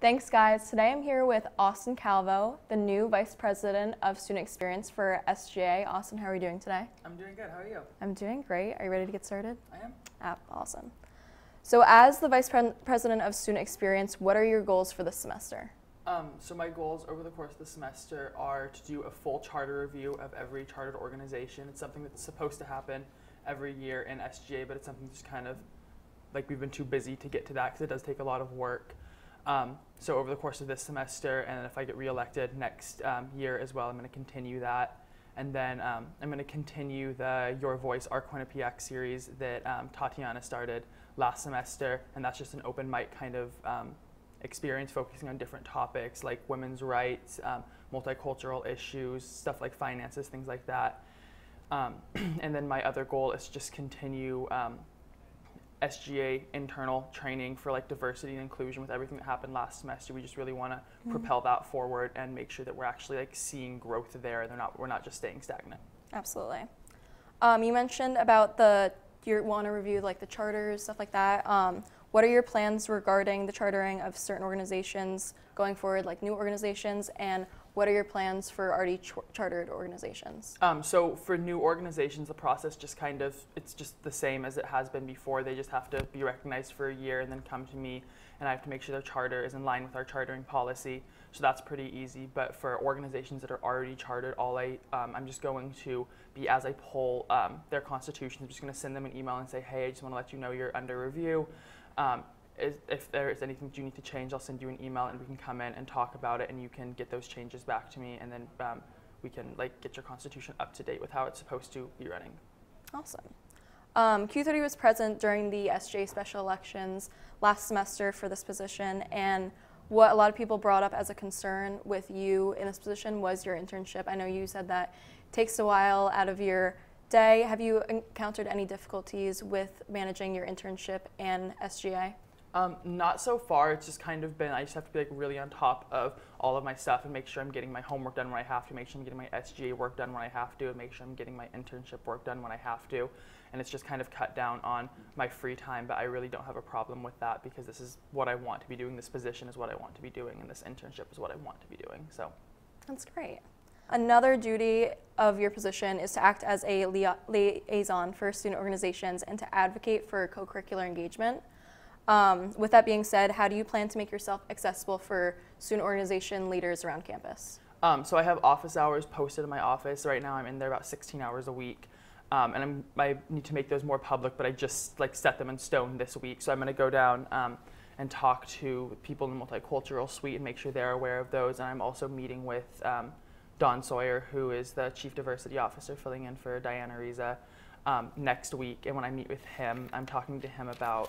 Thanks, guys. Today I'm here with Austin Calvo, the new Vice President of Student Experience for SGA. Austin, how are you doing today? I'm doing good. How are you? I'm doing great. Are you ready to get started? I am. Awesome. So as the Vice President of Student Experience, what are your goals for this semester? So my goals over the course of the semester are to do a full charter review of every chartered organization. It's something that's supposed to happen every year in SGA, but it's something that's kind of like we've been too busy to get to that because it does take a lot of work. So over the course of this semester, and then if I get reelected next year as well, I'm going to continue that. And then I'm going to continue the Your Voice, Our Quinnipiac series that Tatyana started last semester, and that's just an open mic kind of experience focusing on different topics like women's rights, multicultural issues, stuff like finances, things like that. And then my other goal is just continue SGA internal training for like diversity and inclusion with everything that happened last semester. We just really want to propel that forward and make sure that we're actually like seeing growth there and we're not just staying stagnant. Absolutely. You mentioned about you want to review like the charters, stuff like that. What are your plans regarding the chartering of certain organizations going forward, like new organizations, and what are your plans for already chartered organizations? So for new organizations, the process it's just the same as it has been before. They just have to be recognized for a year and then come to me, and I have to make sure their charter is in line with our chartering policy. So that's pretty easy. But for organizations that are already chartered, I'm just going to be, as I pull their constitutions, I'm just going to send them an email and say, hey, I just want to let you know you're under review. If there is anything that you need to change, I'll send you an email and we can come in and talk about it, and you can get those changes back to me, and then we can like get your constitution up to date with how it's supposed to be running. Awesome. Q30 was present during the SJ special elections last semester for this position, and what a lot of people brought up as a concern with you in this position was your internship. I know you said that it takes a while out of your day. Have you encountered any difficulties with managing your internship and SGA? Not so far. It's just kind of been, I just have to be like really on top of all of my stuff and make sure I'm getting my homework done when I have to, make sure I'm getting my SGA work done when I have to, and make sure I'm getting my internship work done when I have to. And it's just kind of cut down on my free time, but I really don't have a problem with that because this is what I want to be doing. This position is what I want to be doing, and this internship is what I want to be doing. So that's great. Another duty of your position is to act as a liaison for student organizations and to advocate for co-curricular engagement. With that being said, how do you plan to make yourself accessible for student organization leaders around campus? So I have office hours posted in my office. Right now I'm in there about 16 hours a week. And I need to make those more public, but I just like set them in stone this week. So I'm going to go down and talk to people in the multicultural suite and make sure they're aware of those. And I'm also meeting with Don Sawyer, who is the Chief Diversity Officer filling in for Diana Riza, next week. And when I meet with him, I'm talking to him about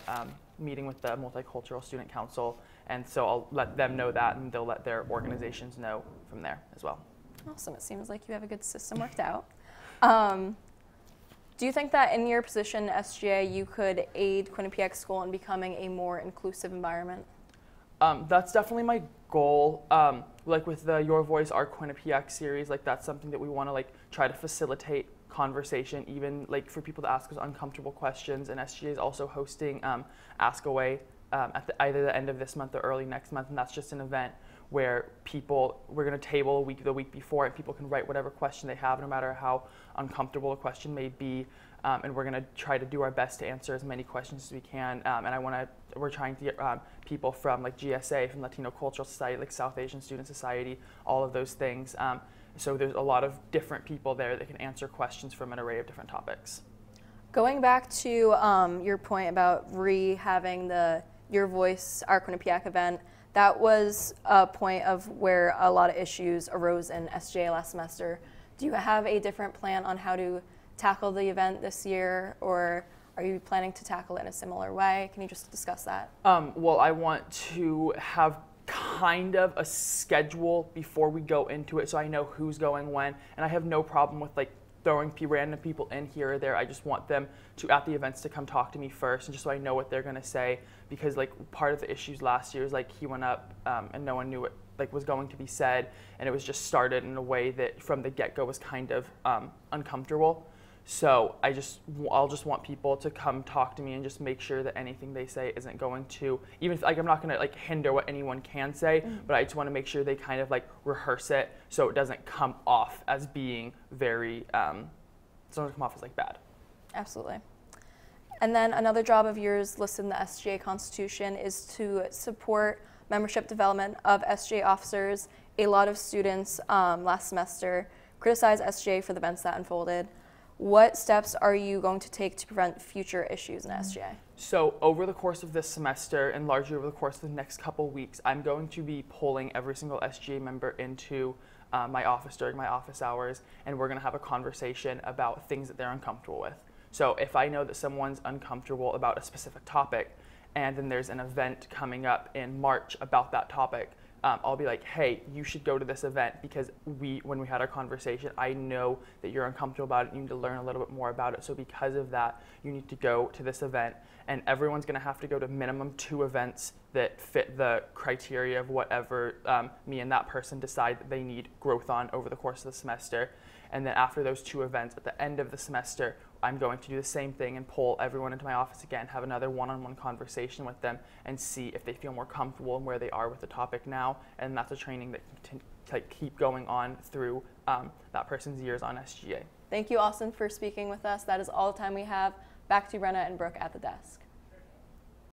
meeting with the Multicultural Student Council. And so I'll let them know that, and they'll let their organizations know from there as well. Awesome. It seems like you have a good system worked out. Do you think that in your position at SGA, you could aid Quinnipiac School in becoming a more inclusive environment? That's definitely my goal. Like with the Your Voice, Our Quinnipiac series, like that's something that we want to like try to facilitate conversation, even like for people to ask us uncomfortable questions. And SGA is also hosting Ask Away at either the end of this month or early next month, and that's just an event where we're going to table the week before, and people can write whatever question they have, no matter how uncomfortable a question may be, and we're going to try to do our best to answer as many questions as we can. And we're trying to get people from like GSA, from Latino Cultural Society, like South Asian Student Society, all of those things. So there's a lot of different people there that can answer questions from an array of different topics. Going back to your point about having the Your Voice, Our Quinnipiac event, that was a point of where a lot of issues arose in SGA last semester. Do you have a different plan on how to tackle the event this year, or are you planning to tackle it in a similar way? Can you just discuss that? Well, I want to have kind of a schedule before we go into it, so I know who's going when, and I have no problem with like throwing random people in here or there. I just want them to, at the events, to come talk to me first, and just so I know what they're going to say, because like part of the issues last year is like he went up and no one knew what like was going to be said, and it was just started in a way that from the get-go was kind of uncomfortable. So I'll just want people to come talk to me and just make sure that anything they say isn't going to, even if, like, I'm not going to like hinder what anyone can say, but I just want to make sure they kind of like rehearse it so it doesn't come off as being very, it doesn't come off as like bad. Absolutely. And then another job of yours listed in the SGA Constitution is to support membership development of SGA officers. A lot of students last semester criticized SGA for the events that unfolded. What steps are you going to take to prevent future issues in SGA? So over the course of this semester and largely over the course of the next couple weeks, I'm going to be pulling every single SGA member into my office during my office hours, and we're going to have a conversation about things that they're uncomfortable with. So if I know that someone's uncomfortable about a specific topic, and then there's an event coming up in March about that topic, I'll be like, hey, you should go to this event because when we had our conversation, I know that you're uncomfortable about it. You need to learn a little bit more about it. So because of that, you need to go to this event. And everyone's going to have to go to minimum 2 events that fit the criteria of whatever me and that person decide that they need growth on over the course of the semester. And then after those 2 events, at the end of the semester, I'm going to do the same thing and pull everyone into my office again, have another one-on-one conversation with them and see if they feel more comfortable and where they are with the topic now. And that's a training that can keep going on through that person's years on SGA. Thank you, Austin, for speaking with us. That is all the time we have. Back to Brenna and Brooke at the desk.